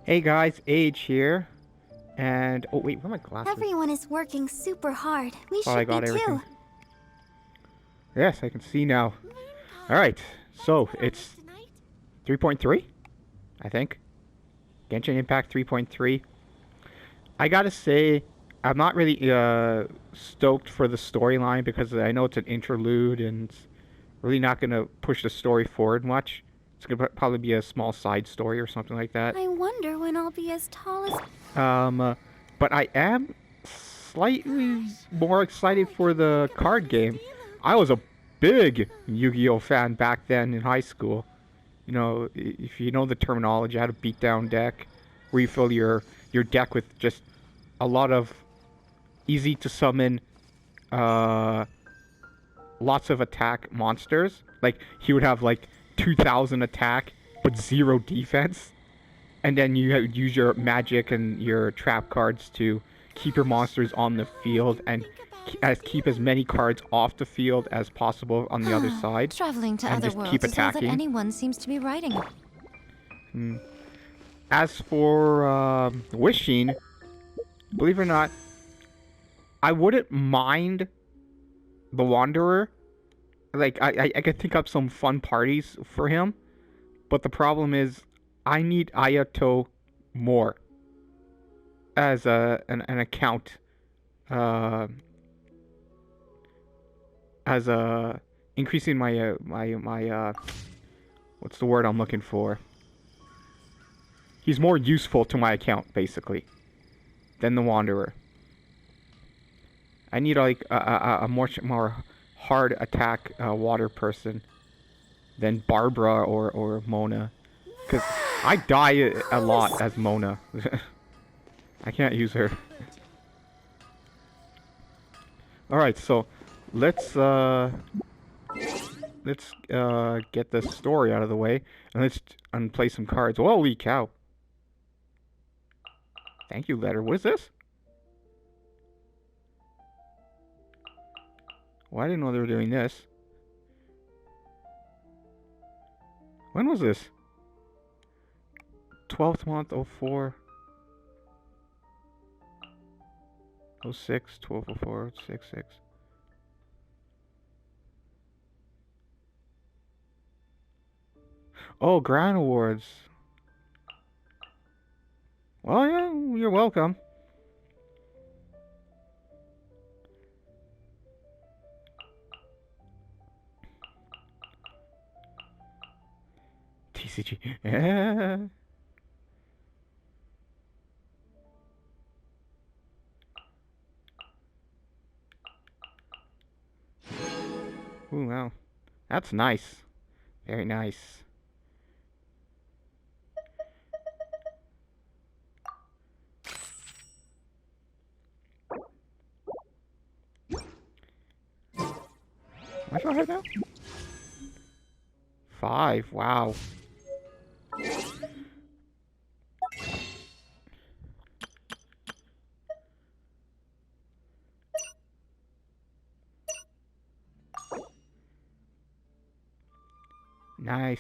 Hey guys, Age here. And oh wait, where are my glasses? Everyone is working super hard. We Thought I should be got too. everything. Yes, I can see now. Alright, so it's 3.3, I think. Genshin Impact 3.3. I gotta say, I'm not really stoked for the storyline because I know it's an interlude and it's really not gonna push the story forward much. It's gonna probably be a small side story or something like that. I wonder when I'll be as tall as. Um, uh, but I am slightly more excited for the card game. I was a big Yu-Gi-Oh fan back then in high school. You know, if you know the terminology, I had a beatdown deck where you fill your deck with just a lot of easy to summon, uh, lots of attack monsters. Like he would have like 2,000 attack but zero defense, and then you use your magic and your trap cards to keep your monsters on the field and keep as many cards off the field as possible on the other side, Traveling to and other just keep worlds is all that attacking. anyone seems to be writing. Hmm. As for wishing, believe it or not, I wouldn't mind the Wanderer. Like I could think up some fun parties for him, but the problem is I need Ayato more as an account, uh, as increasing my what's the word I'm looking for? He's more useful to my account basically than the Wanderer. I need like a more hard attack water person than Barbara or Mona, because I die a lot as Mona. I can't use her. All right, so let's get the story out of the way and let's play some cards. Holy cow! Thank you, letter. What is this? Well, I didn't know they were doing this. When was this? 12th month, 04. 06, 12, 04, 6, 6. Oh, Grand Awards. Well, yeah, you're welcome. TCG. Yeah. Ooh, wow. That's nice. Very nice. Am I shot right now? 5. Wow. Nice.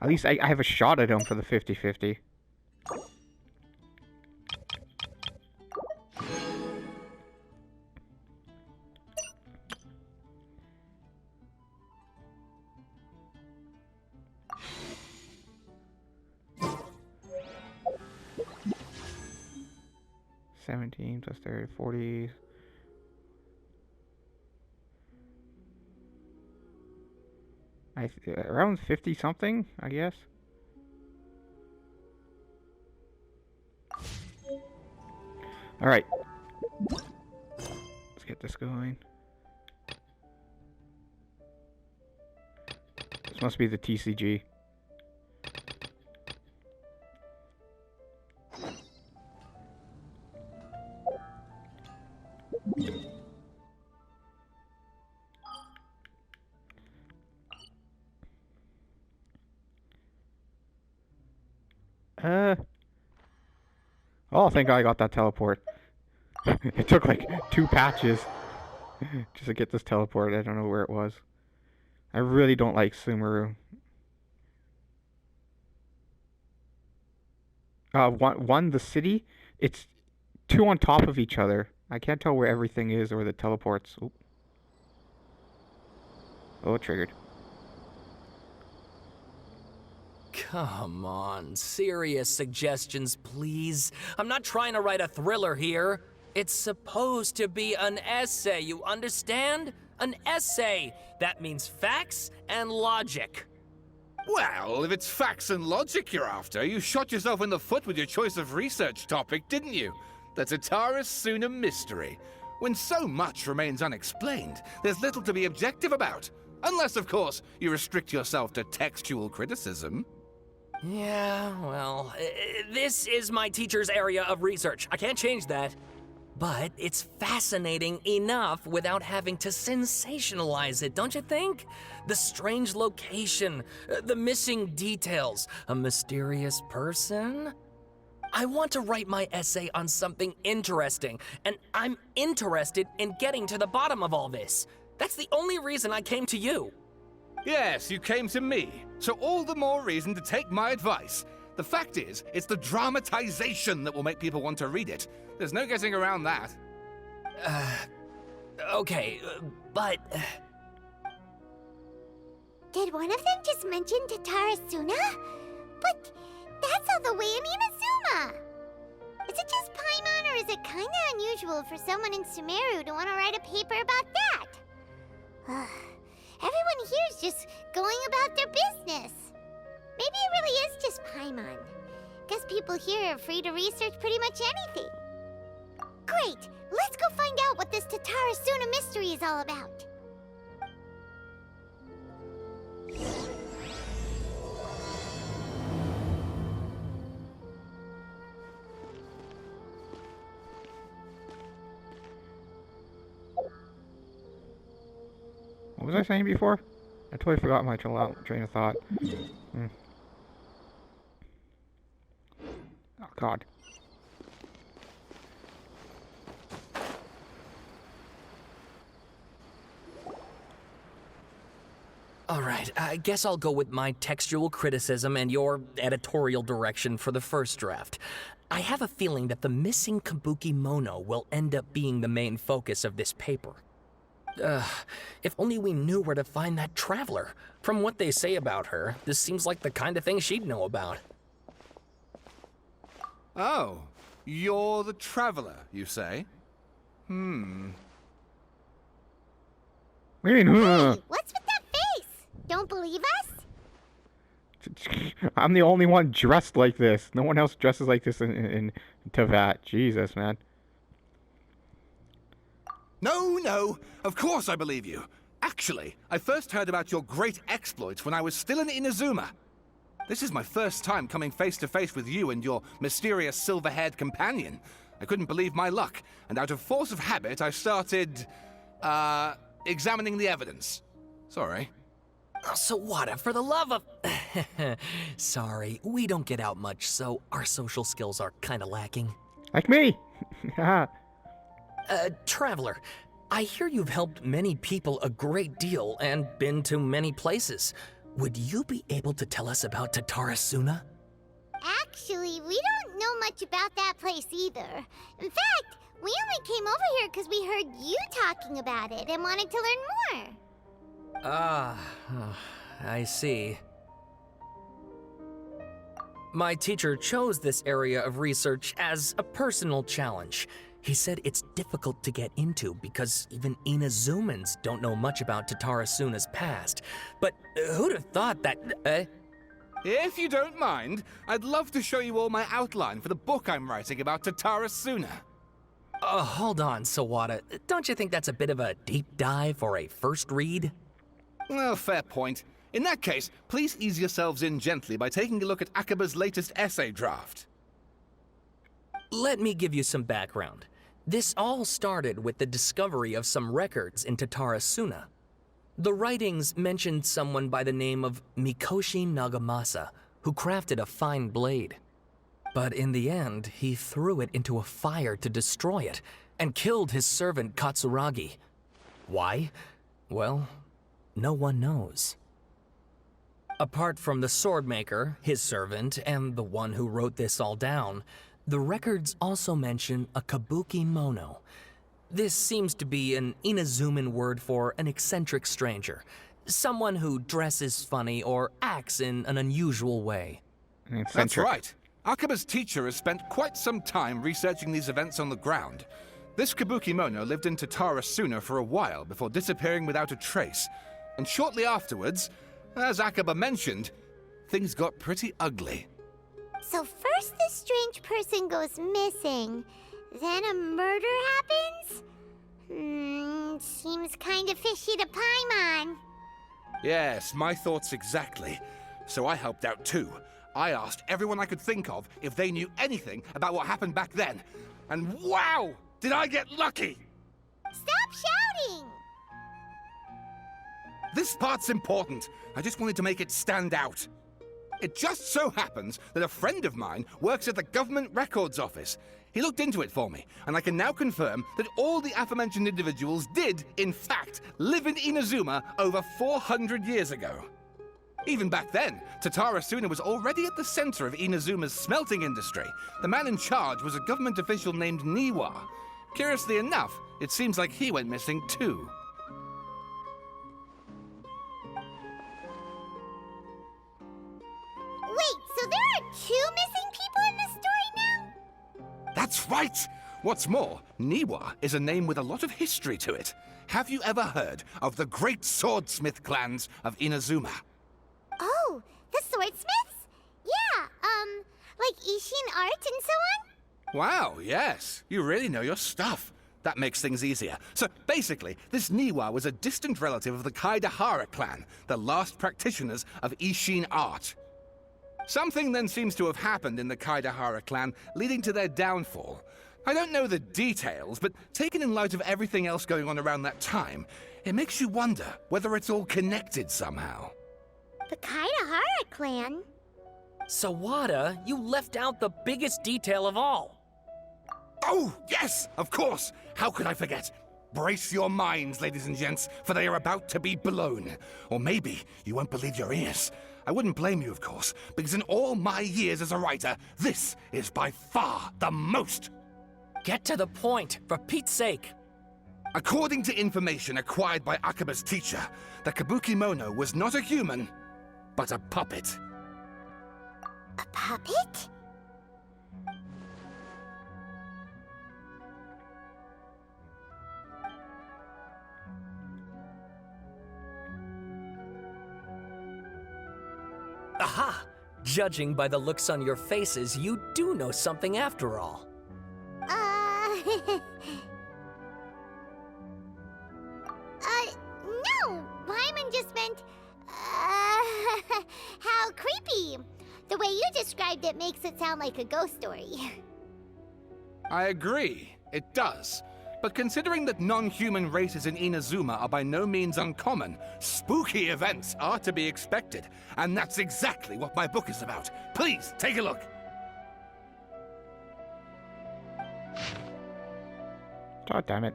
At least I have a shot at him for the 50-50. $17 plus 30, 40. Around 50 something, I guess. All right. Let's get this going. This must be the TCG. Oh, thank God I got that teleport. It took like 2 patches just to get this teleport. I don't know where it was. I really don't like Sumeru. One the city. It's two on top of each other. I can't tell where everything is or the teleports. Oop. Oh, it triggered. Come on, serious suggestions, please. I'm not trying to write a thriller here. It's supposed to be an essay, you understand? An essay. That means facts and logic. Well, if it's facts and logic you're after, you shot yourself in the foot with your choice of research topic, didn't you? The Tatara Suna mystery. When so much remains unexplained, there's little to be objective about. Unless, of course, you restrict yourself to textual criticism. Yeah, well, this is my teacher's area of research. I can't change that. But it's fascinating enough without having to sensationalize it, don't you think? The strange location, the missing details, a mysterious person. I want to write my essay on something interesting, and I'm interested in getting to the bottom of all this. That's the only reason I came to you. Yes, you came to me, so all the more reason to take my advice. The fact is, it's the dramatization that will make people want to read it. There's no getting around that. Okay, but... Did one of them just mention Tatara Suna? But that's all the way in Inazuma! Is it just Paimon, or is it kinda unusual for someone in Sumeru to want to write a paper about that? Everyone here's just going about their business. Maybe it really is just Paimon. Guess people here are free to research pretty much anything. Great! Let's go find out what this Tatara Suna mystery is all about. What was I saying before? I totally forgot my train of thought. Oh, God. All right, I guess I'll go with my textual criticism and your editorial direction for the first draft. I have a feeling that the missing Kabuki Mono will end up being the main focus of this paper. If only we knew where to find that traveler. From what they say about her, this seems like the kind of thing she'd know about. Oh, you're the traveler, you say? What do you mean, Hey, what's with that face? Don't believe us? I'm the only one dressed like this. No one else dresses like this in Tevat. Jesus, man. No, of course I believe you. Actually, I first heard about your great exploits when I was still in Inazuma. This is my first time coming face to face with you and your mysterious silver-haired companion. I couldn't believe my luck, and out of force of habit, I started, examining the evidence. Sorry. Oh, Sawada, for the love of... Sorry, we don't get out much, so our social skills are kinda lacking. Like me! Traveler, I hear you've helped many people a great deal and been to many places. Would you be able to tell us about Tatara Suna? Actually, we don't know much about that place either. In fact, we only came over here because we heard you talking about it and wanted to learn more. I see. My teacher chose this area of research as a personal challenge. He said it's difficult to get into because even Inazumans don't know much about Tatara Suna's past. But who'd have thought that, If you don't mind, I'd love to show you all my outline for the book I'm writing about Tatara Suna. Hold on, Sawada. Don't you think that's a bit of a deep dive or a first read? Well, fair point. In that case, please ease yourselves in gently by taking a look at Akaba's latest essay draft. Let me give you some background. This all started with the discovery of some records in Tatara Suna. The writings mentioned someone by the name of Mikoshi Nagamasa, who crafted a fine blade. But in the end, he threw it into a fire to destroy it, and killed his servant Katsuragi. Why? Well, no one knows. Apart from the swordmaker, his servant, and the one who wrote this all down, the records also mention a kabuki mono. This seems to be an Inazuman word for an eccentric stranger, someone who dresses funny or acts in an unusual way. That's right. Akaba's teacher has spent quite some time researching these events on the ground. This kabuki mono lived in Tatarasuna for a while before disappearing without a trace. And shortly afterwards, as Akaba mentioned, things got pretty ugly. So first this strange person goes missing, then a murder happens? Seems kind of fishy to Paimon. Yes, my thoughts exactly. So I helped out too. I asked everyone I could think of if they knew anything about what happened back then. And wow! Did I get lucky! Stop shouting! This part's important. I just wanted to make it stand out. It just so happens that a friend of mine works at the government records office. He looked into it for me, and I can now confirm that all the aforementioned individuals did, in fact, live in Inazuma over 400 years ago. Even back then, Tatarasuna was already at the center of Inazuma's smelting industry. The man in charge was a government official named Niwa. Curiously enough, it seems like he went missing too. Wait, so there are two missing people in the story now? That's right! What's more, Niwa is a name with a lot of history to it. Have you ever heard of the great swordsmith clans of Inazuma? Oh, the swordsmiths? Yeah, like Ishin art and so on? Wow, yes. You really know your stuff. That makes things easier. So basically, this Niwa was a distant relative of the Kaidahara clan, the last practitioners of Ishin art. Something then seems to have happened in the Kaidahara clan, leading to their downfall. I don't know the details, but taken in light of everything else going on around that time, it makes you wonder whether it's all connected somehow. The Kaidahara clan? Sawada, you left out the biggest detail of all. Oh, yes, of course. How could I forget? Brace your minds, ladies and gents, for they are about to be blown. Or maybe you won't believe your ears. I wouldn't blame you, of course, because in all my years as a writer, this is by far the most. Get to the point, for Pete's sake. According to information acquired by Akaba's teacher, the Kabuki Mono was not a human, but a puppet. A puppet? Aha! Judging by the looks on your faces, you do know something after all. No! Paimon just meant, how creepy. The way you described it makes it sound like a ghost story. I agree, it does. But considering that non-human races in Inazuma are by no means uncommon, spooky events are to be expected. And that's exactly what my book is about. Please, take a look. God damn it.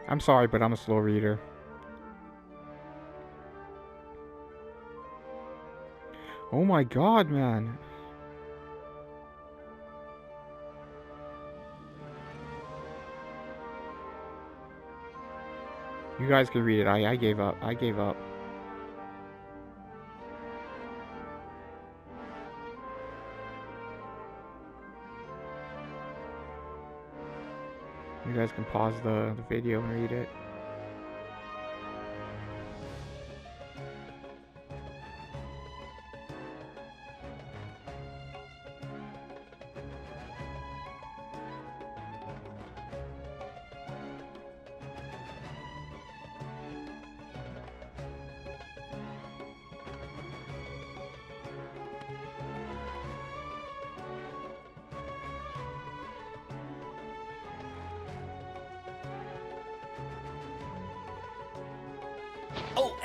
I'm sorry, but I'm a slow reader. Oh my god, man. You guys can read it. I gave up. I gave up. You guys can pause the video and read it.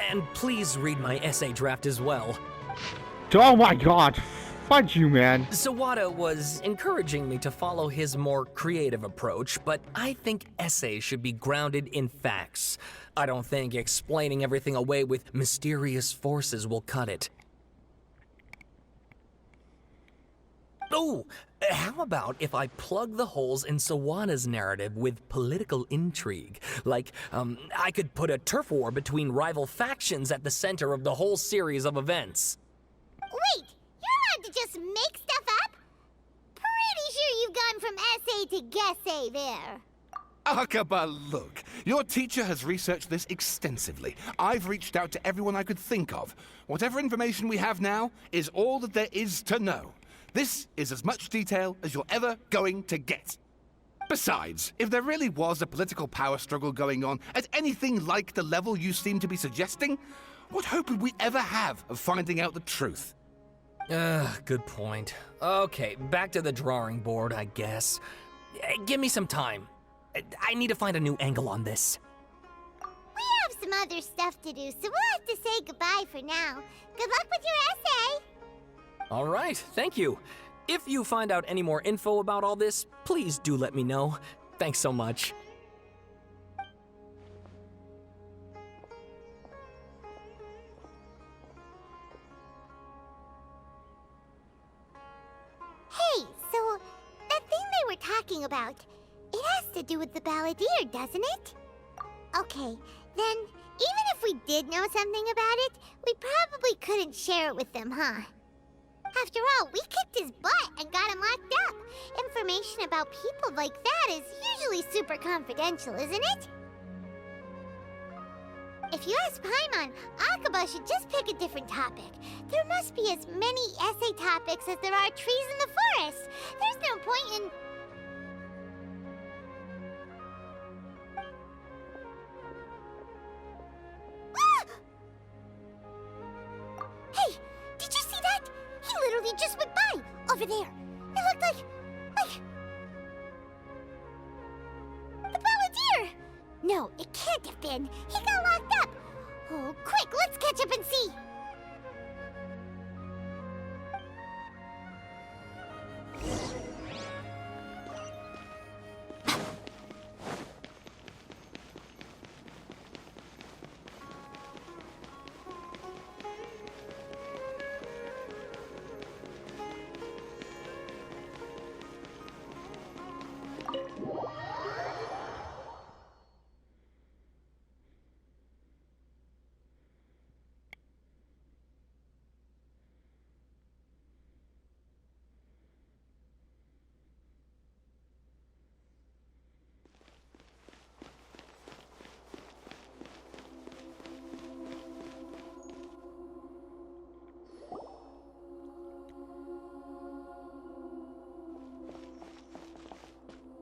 And please read my essay draft as well. Oh my god. Fudge you, man. Sawada was encouraging me to follow his more creative approach, but I think essays should be grounded in facts. I don't think explaining everything away with mysterious forces will cut it. Oh, how about if I plug the holes in Sawada's narrative with political intrigue? Like, I could put a turf war between rival factions at the center of the whole series of events. Wait, you're allowed to just make stuff up? Pretty sure you've gone from essay to guessay there. Akaba, look. Your teacher has researched this extensively. I've reached out to everyone I could think of. Whatever information we have now is all that there is to know. This is as much detail as you're ever going to get. Besides, if there really was a political power struggle going on at anything like the level you seem to be suggesting, what hope would we ever have of finding out the truth? Good point. Okay, back to the drawing board, I guess. Give me some time. I need to find a new angle on this. We have some other stuff to do, so we'll have to say goodbye for now. Good luck with your essay. All right, thank you. If you find out any more info about all this, please do let me know. Thanks so much. Hey, so that thing they were talking about, it has to do with the balladeer, doesn't it? Okay, then even if we did know something about it, we probably couldn't share it with them, huh? After all, we kicked his butt and got him locked up. Information about people like that is usually super confidential, isn't it? If you ask Paimon, Akaba should just pick a different topic. There must be as many essay topics as there are trees in the forest. There's no point in... Ah! Hey, did you see that? He literally just went by, over there. It looked like... the balladeer! No, it can't have been. He got locked up. Oh, quick, let's catch up and see.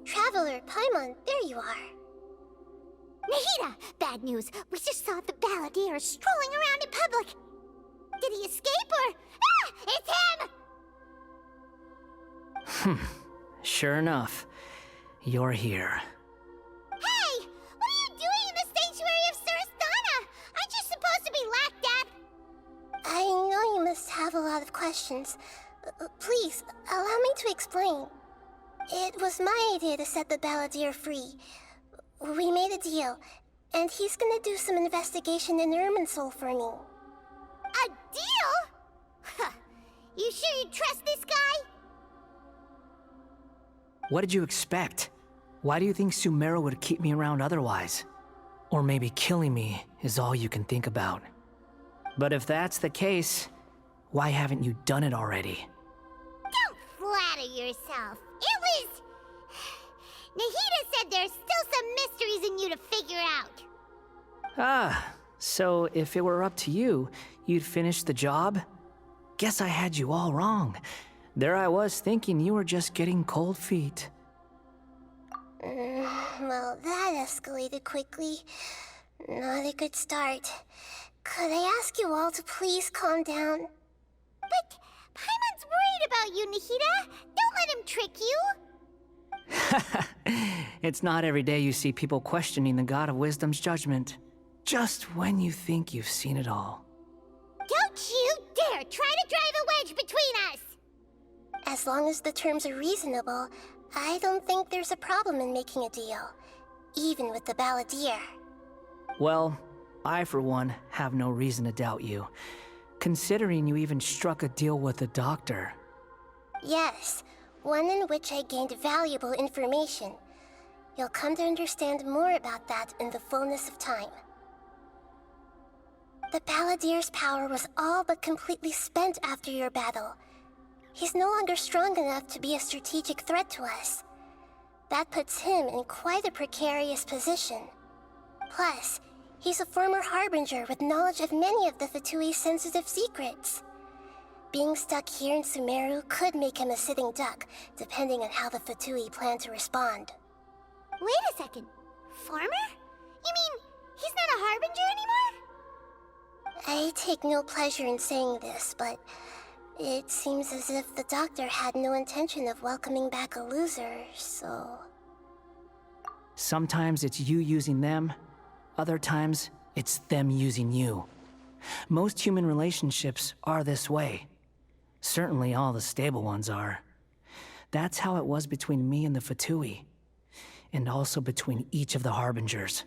Traveler, Paimon, there you are. Nahida! Bad news. We just saw the balladeer strolling around in public. Did he escape or... Ah! It's him! Sure enough, you're here. Hey! What are you doing in the sanctuary of Surastana? Aren't you supposed to be locked up? I know you must have a lot of questions. Please, allow me to explain. It was my idea to set the balladeer free. We made a deal, and he's gonna do some investigation in Irminsul for me. A deal? Huh. You sure you trust this guy? What did you expect? Why do you think Sumeru would keep me around otherwise? Or maybe killing me is all you can think about. But if that's the case, why haven't you done it already? Don't flatter yourself. It was... Nahida said there's still some mysteries in you to figure out. Ah, so if it were up to you, you'd finish the job? Guess I had you all wrong. There I was thinking you were just getting cold feet. Well, that escalated quickly. Not a good start. Could I ask you all to please calm down? But Paimon's worried about you, Nahida. Don't let him trick you. It's not every day you see people questioning the God of Wisdom's judgment. Just when you think you've seen it all. Don't you dare try to drive a wedge between us! As long as the terms are reasonable, I don't think there's a problem in making a deal. Even with the Balladeer. Well, I for one have no reason to doubt you, considering you even struck a deal with the doctor. Yes, one in which I gained valuable information. You'll come to understand more about that in the fullness of time. The Balladeer's power was all but completely spent after your battle. He's no longer strong enough to be a strategic threat to us. That puts him in quite a precarious position. Plus, he's a former Harbinger with knowledge of many of the Fatui's sensitive secrets. Being stuck here in Sumeru could make him a sitting duck, depending on how the Fatui plan to respond. Wait a second. Former? You mean he's not a Harbinger anymore? I take no pleasure in saying this, but it seems as if the doctor had no intention of welcoming back a loser, so... Sometimes it's you using them, other times it's them using you. Most human relationships are this way. Certainly all the stable ones are. That's how it was between me and the Fatui, and also between each of the Harbingers.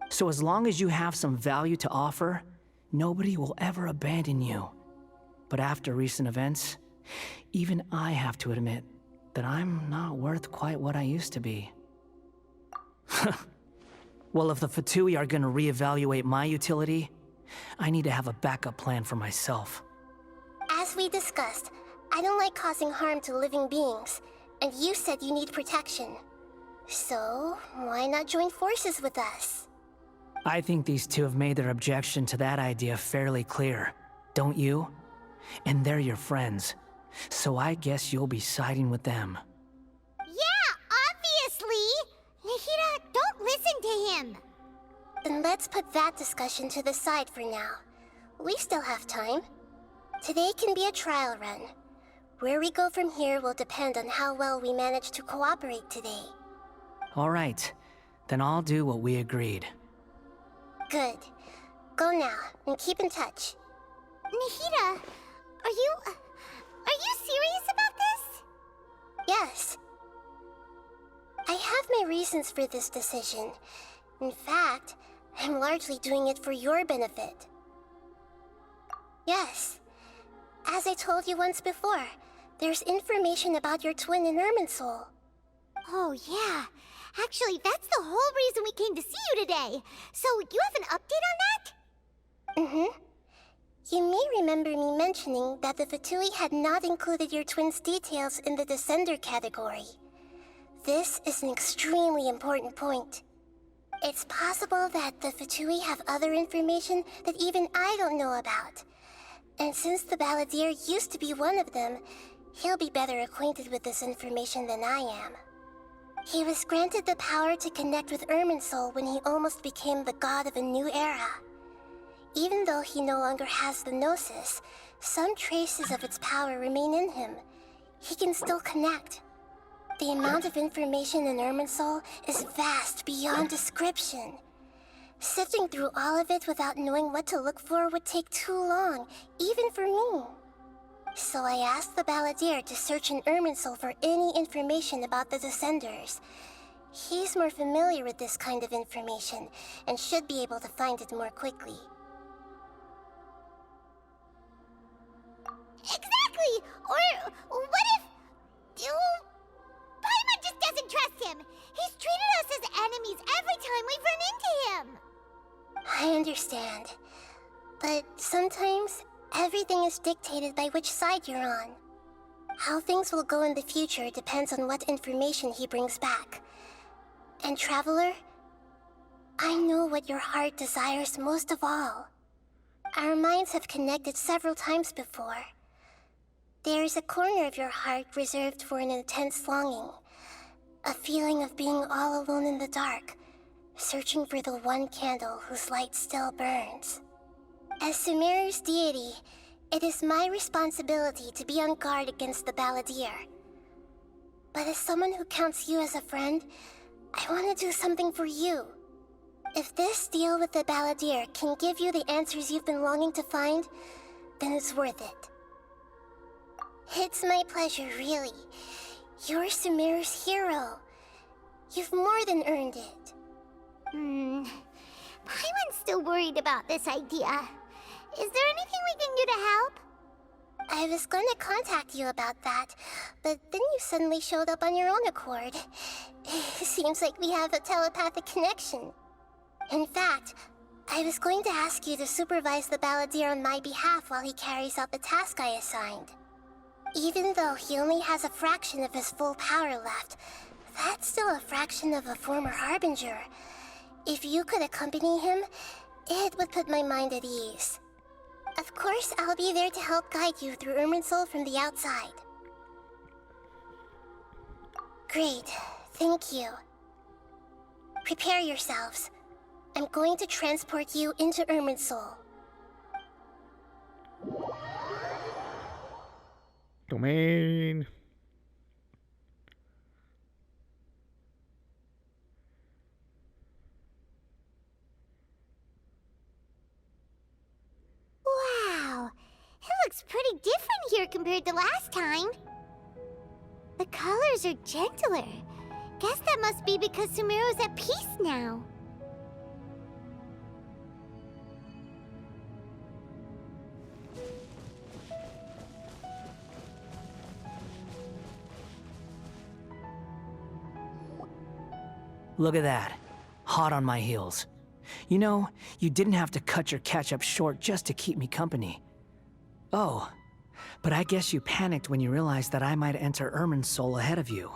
So as long as you have some value to offer, nobody will ever abandon you. But after recent events, even I have to admit that I'm not worth quite what I used to be. Well, if the Fatui are gonna reevaluate my utility, I need to have a backup plan for myself. As we discussed, I don't like causing harm to living beings, and you said you need protection. So, why not join forces with us? I think these two have made their objection to that idea fairly clear, don't you? And they're your friends, so I guess you'll be siding with them. Yeah, obviously! Nihira, don't listen to him! Then let's put that discussion to the side for now. We still have time. Today can be a trial run. Where we go from here will depend on how well we manage to cooperate today. All right, then I'll do what we agreed. Good. Go now, and keep in touch. Nihira, are you serious about this? Yes. I have my reasons for this decision. In fact, I'm largely doing it for your benefit. Yes. As I told you once before, there's information about your twin in Irminsul. Oh, yeah. Actually, that's the whole reason we came to see you today. So, you have an update on that? Mm-hmm. You may remember me mentioning that the Fatui had not included your twin's details in the Descender category. This is an extremely important point. It's possible that the Fatui have other information that even I don't know about. And since the Balladeer used to be one of them, he'll be better acquainted with this information than I am. He was granted the power to connect with Irminsul when he almost became the god of a new era. Even though he no longer has the Gnosis, some traces of its power remain in him. He can still connect. The amount of information in Irminsul is vast beyond description. Sifting through all of it without knowing what to look for would take too long, even for me. So I asked the Balladeer to search in Irminsul for any information about the Descenders. He's more familiar with this kind of information, and should be able to find it more quickly. Exactly! Or what if... Paimon just doesn't trust him! He's treated us as enemies every time we've run into him! I understand. But sometimes, everything is dictated by which side you're on. How things will go in the future depends on what information he brings back. And Traveler, I know what your heart desires most of all. Our minds have connected several times before. There is a corner of your heart reserved for an intense longing. A feeling of being all alone in the dark, searching for the one candle whose light still burns. As Sumeru's deity, it is my responsibility to be on guard against the Balladeer. But as someone who counts you as a friend, I want to do something for you. If this deal with the Balladeer can give you the answers you've been longing to find, then it's worth it. It's my pleasure, really. You're Sumeru's hero. You've more than earned it. Paimon's still worried about this idea. Is there anything we can do to help? I was going to contact you about that, but then you suddenly showed up on your own accord. Seems like we have a telepathic connection. In fact, I was going to ask you to supervise the Balladeer on my behalf while he carries out the task I assigned. Even though he only has a fraction of his full power left, that's still a fraction of a former Harbinger. If you could accompany him, it would put my mind at ease. Of course, I'll be there to help guide you through Irminsul from the outside. Great, thank you. Prepare yourselves. I'm going to transport you into Irminsul. Domain. Wow, it looks pretty different here compared to last time. The colors are gentler. Guess that must be because Sumeru's at peace now. Look at that. Hot on my heels. You know, you didn't have to cut your catch-up short just to keep me company. Oh, but I guess you panicked when you realized that I might enter Irminsul ahead of you.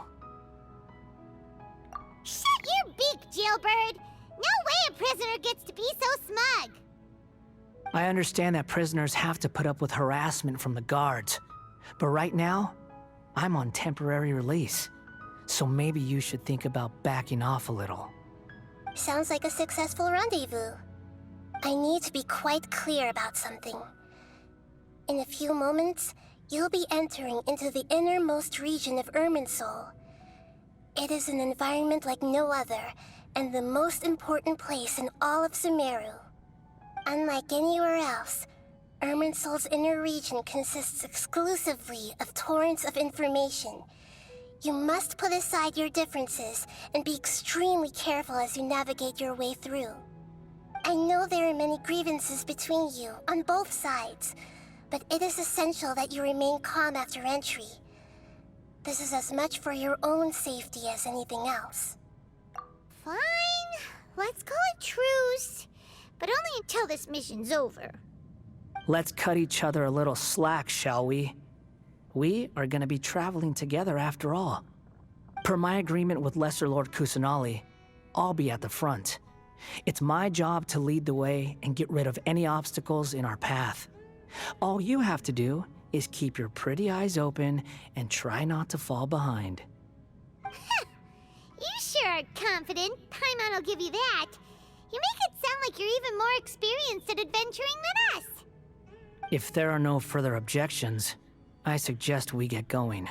Shut your beak, jailbird! No way a prisoner gets to be so smug! I understand that prisoners have to put up with harassment from the guards, but right now, I'm on temporary release, so maybe you should think about backing off a little. Sounds like a successful rendezvous. I need to be quite clear about something. In a few moments, you'll be entering into the innermost region of Irminsul. It is an environment like no other, and the most important place in all of Sumeru. Unlike anywhere else, Irminsul's inner region consists exclusively of torrents of information. You must put aside your differences and be extremely careful as you navigate your way through. I know there are many grievances between you on both sides, but it is essential that you remain calm after entry. This is as much for your own safety as anything else. Fine, let's call it truce. But only until this mission's over. Let's cut each other a little slack, shall we? We are going to be traveling together after all. Per my agreement with Lesser Lord Kusanali, I'll be at the front. It's my job to lead the way and get rid of any obstacles in our path. All you have to do is keep your pretty eyes open and try not to fall behind. You sure are confident. Paimon will give you that. You make it sound like you're even more experienced at adventuring than us. If there are no further objections, I suggest we get going.